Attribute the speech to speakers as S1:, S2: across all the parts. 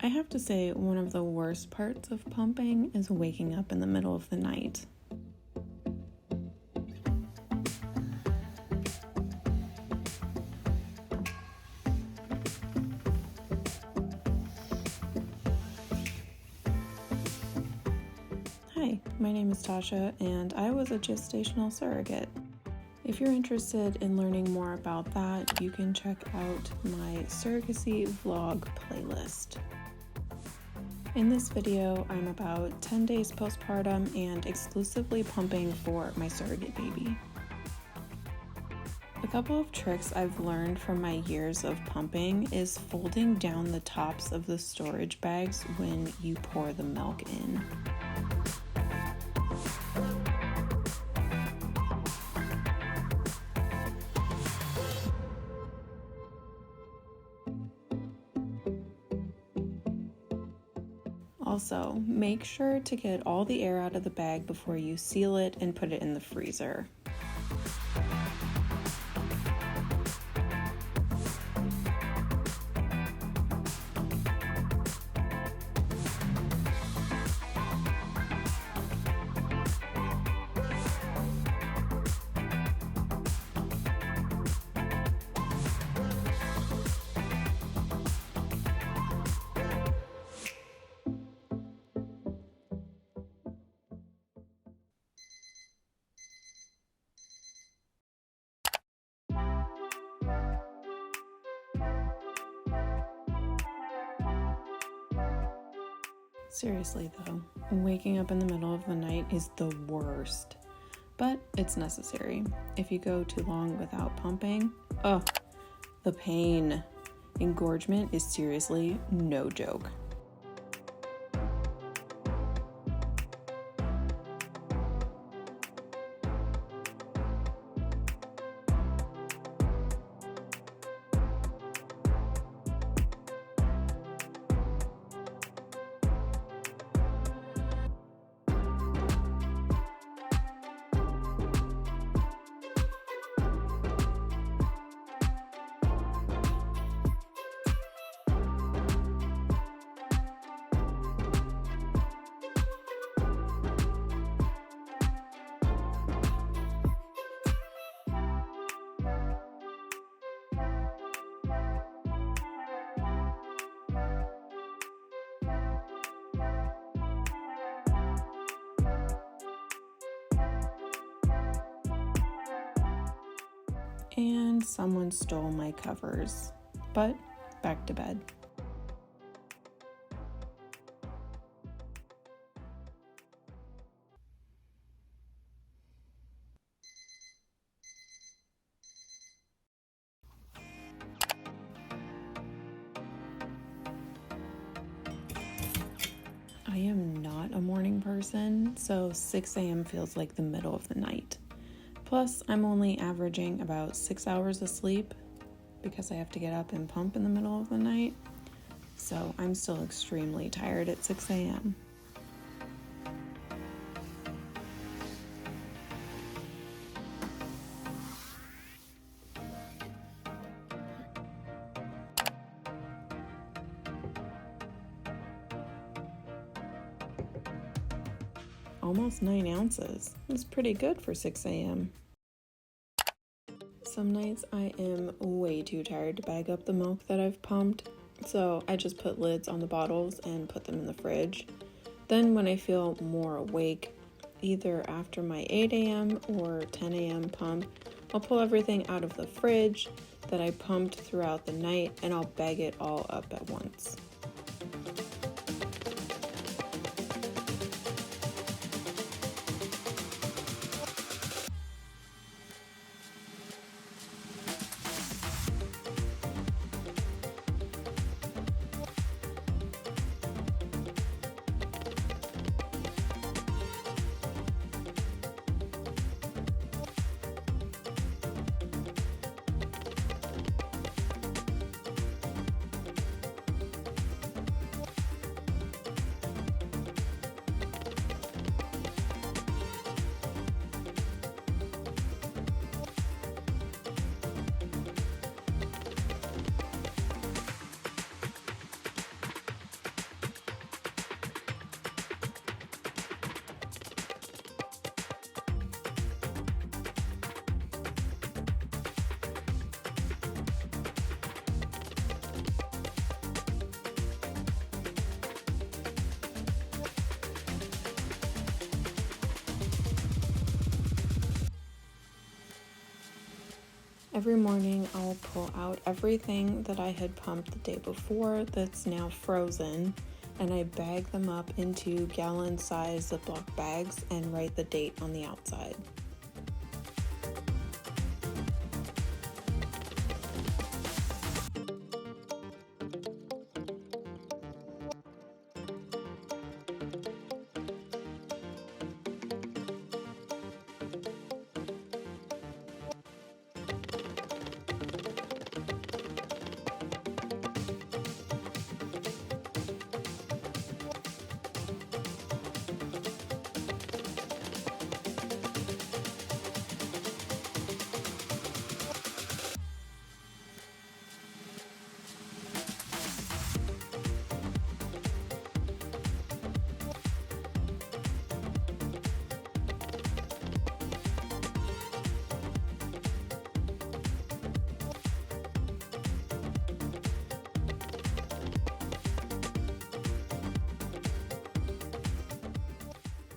S1: I have to say, one of the worst parts of pumping is waking up in the middle of the night. Hi, my name is Tasha, and I was a gestational surrogate. If you're interested in learning more about that, you can check out my surrogacy vlog playlist. In this video, I'm about 10 days postpartum and exclusively pumping for my surrogate baby. A couple of tricks I've learned from my years of pumping is folding down the tops of the storage bags when you pour the milk in. Also, make sure to get all the air out of the bag before you seal it and put it in the freezer. Seriously though, waking up in the middle of the night is the worst, but it's necessary. If you go too long without pumping, the pain. Engorgement is seriously no joke. And someone stole my covers, but back to bed. I am not a morning person, so 6 a.m. feels like the middle of the night. Plus, I'm only averaging about 6 hours of sleep because I have to get up and pump in the middle of the night. So I'm still extremely tired at 6 a.m. Almost 9 ounces. That's pretty good for 6 a.m. Some nights I am way too tired to bag up the milk that I've pumped, so I just put lids on the bottles and put them in the fridge. Then when I feel more awake, either after my 8 a.m. or 10 a.m. pump, I'll pull everything out of the fridge that I pumped throughout the night and I'll bag it all up at once. Every morning I'll pull out everything that I had pumped the day before that's now frozen, and I bag them up into gallon-size Ziploc bags and write the date on the outside.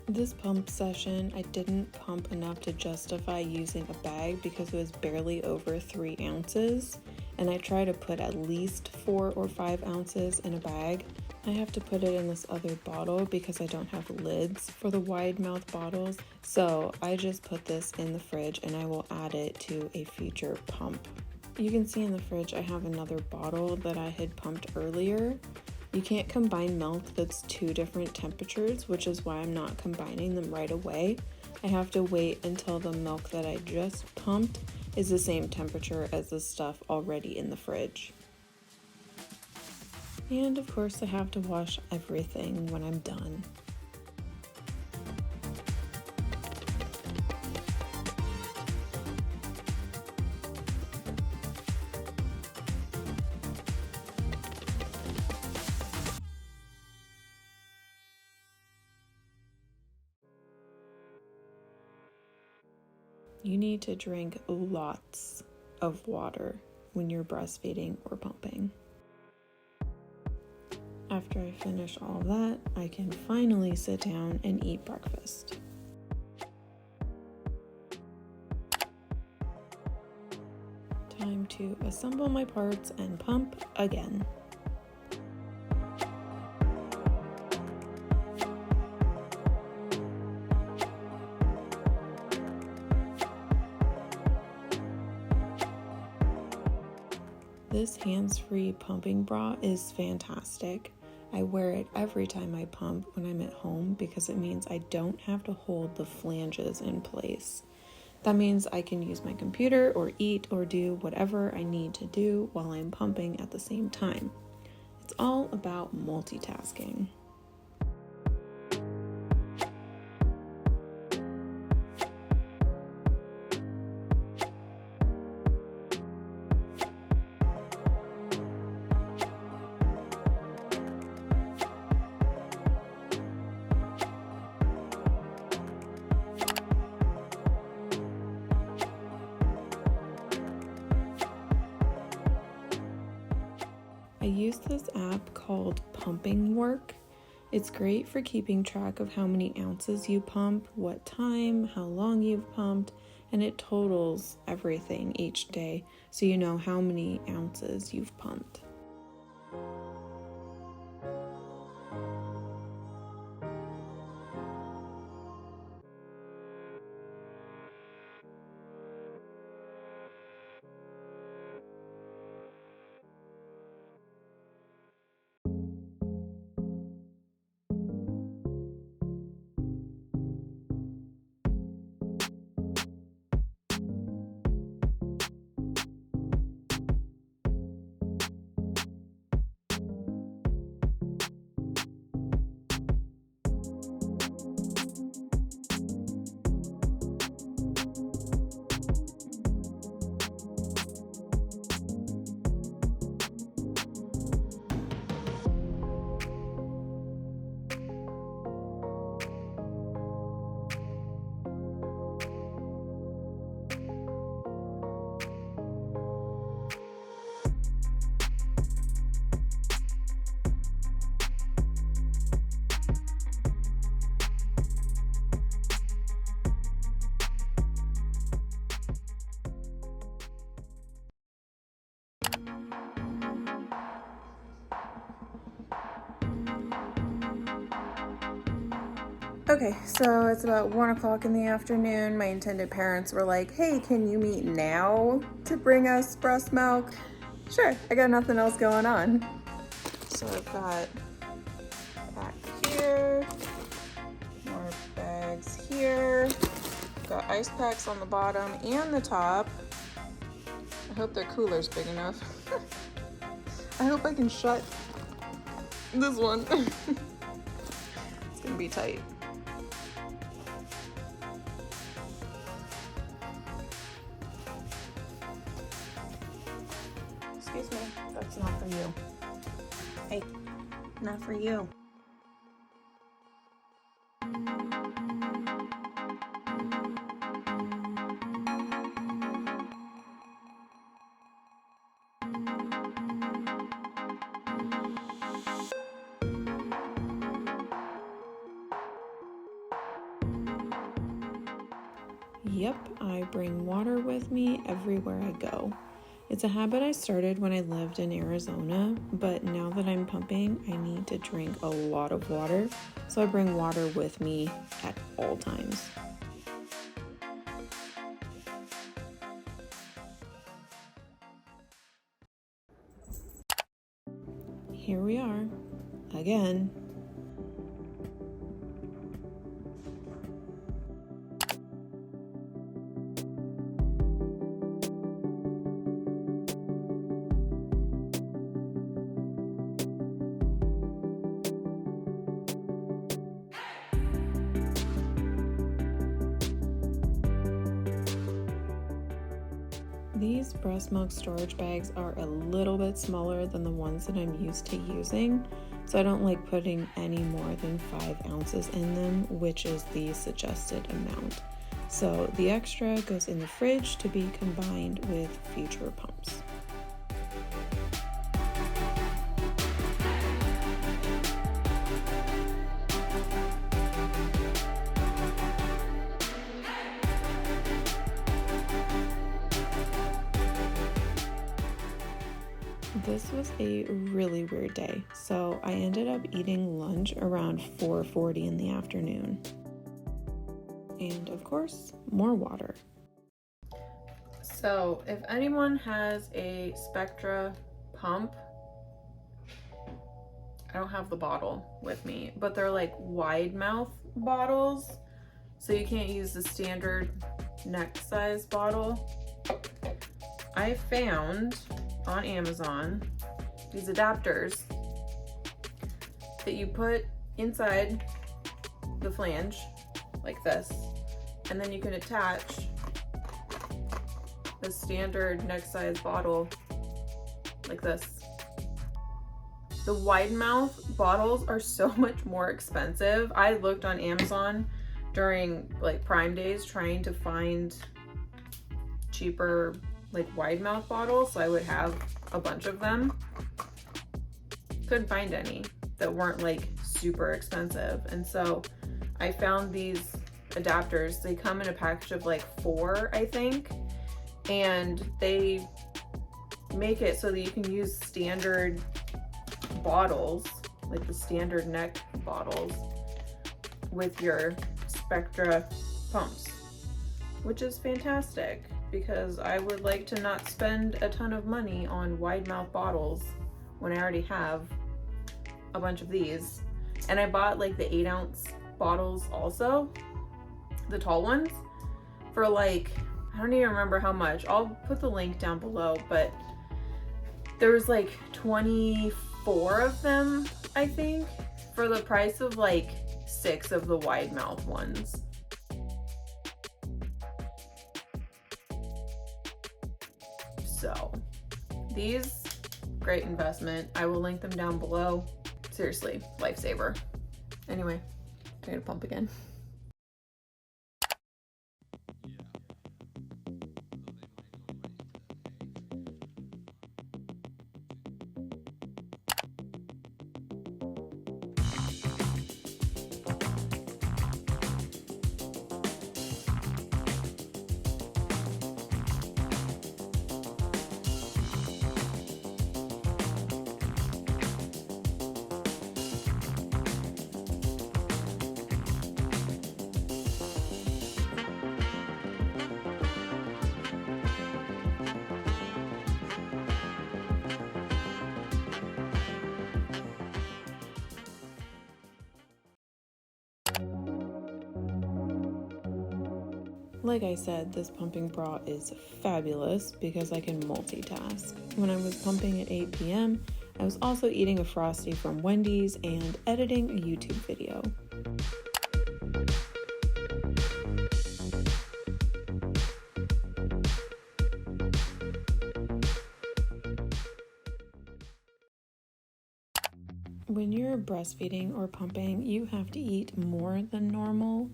S1: This pump session, I didn't pump enough to justify using a bag because it was barely over 3 ounces, and I try to put at least 4 or 5 ounces in a bag. I have to put it in this other bottle because I don't have lids for the wide mouth bottles, so I just put this in the fridge and I will add it to a future pump. You can see in the fridge I have another bottle that I had pumped earlier. You can't combine milk that's 2 different temperatures, which is why I'm not combining them right away. I have to wait until the milk that I just pumped is the same temperature as the stuff already in the fridge. And of course I have to wash everything when I'm done. You need to drink lots of water when you're breastfeeding or pumping. After I finish all that, I can finally sit down and eat breakfast. Time to assemble my parts and pump again. This hands-free pumping bra is fantastic. I wear it every time I pump when I'm at home because it means I don't have to hold the flanges in place. That means I can use my computer or eat or do whatever I need to do while I'm pumping at the same time. It's all about multitasking. I use this app called Pumping Work. It's great for keeping track of how many ounces you pump, what time, how long you've pumped, and it totals everything each day so you know how many ounces you've pumped. Okay, so it's about 1 o'clock in the afternoon. My intended parents were like, hey, can you meet now to bring us breast milk? Sure, I got nothing else going on. So I've got back here, more bags here. Got ice packs on the bottom and the top. I hope their cooler's big enough. I hope I can shut this one. It's gonna be tight. Excuse me, that's not for you. Hey, not for you. Yep, I bring water with me everywhere I go. It's a habit I started when I lived in Arizona, but now that I'm pumping, I need to drink a lot of water, so I bring water with me at all times. Here we are, again. These breast milk storage bags are a little bit smaller than the ones that I'm used to using, so I don't like putting any more than 5 ounces in them, which is the suggested amount. So the extra goes in the fridge to be combined with future pumps. This was a really weird day, so I ended up eating lunch around 4:40 in the afternoon. And of course, more water. So if anyone has a Spectra pump, I don't have the bottle with me, but they're like wide mouth bottles, so you can't use the standard neck size bottle. I found on Amazon these adapters that you put inside the flange like this, and then you can attach the standard neck size bottle like this. The wide mouth bottles are so much more expensive. I looked on Amazon during like Prime days trying to find cheaper like wide mouth bottles, so I would have a bunch of them. Couldn't find any that weren't like super expensive, and so I found these adapters. They come in a package of like 4, I think, and they make it so that you can use standard bottles, like the standard neck bottles, with your Spectra pumps, which is fantastic because I would like to not spend a ton of money on wide mouth bottles when I already have a bunch of these. And I bought like the 8-ounce bottles also, the tall ones, for like, I don't even remember how much. I'll put the link down below, but there was like 24 of them, I think, for the price of like 6 of the wide mouth ones. So these, great investment. I will link them down below. Seriously, lifesaver. Anyway, I'm gonna pump again. Like I said, this pumping bra is fabulous because I can multitask. When I was pumping at 8 p.m., I was also eating a Frosty from Wendy's and editing a YouTube video. When you're breastfeeding or pumping, you have to eat more than normal.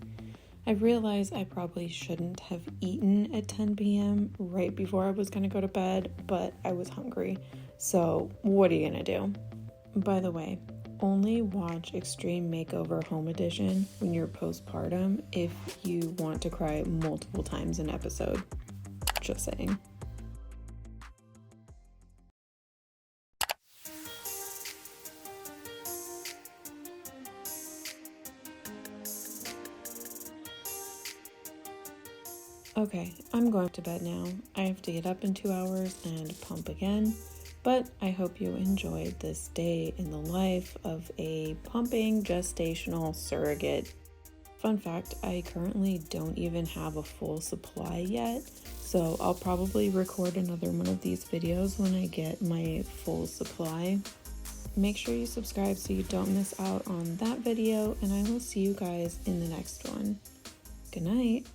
S1: I realize I probably shouldn't have eaten at 10 p.m. right before I was going to go to bed, but I was hungry. So what are you going to do? By the way, only watch Extreme Makeover Home Edition when you're postpartum if you want to cry multiple times an episode. Just saying. Okay, I'm going to bed now. I have to get up in 2 hours and pump again, but I hope you enjoyed this day in the life of a pumping gestational surrogate. Fun fact, I currently don't even have a full supply yet, so I'll probably record another one of these videos when I get my full supply. Make sure you subscribe so you don't miss out on that video, and I will see you guys in the next one. Good night.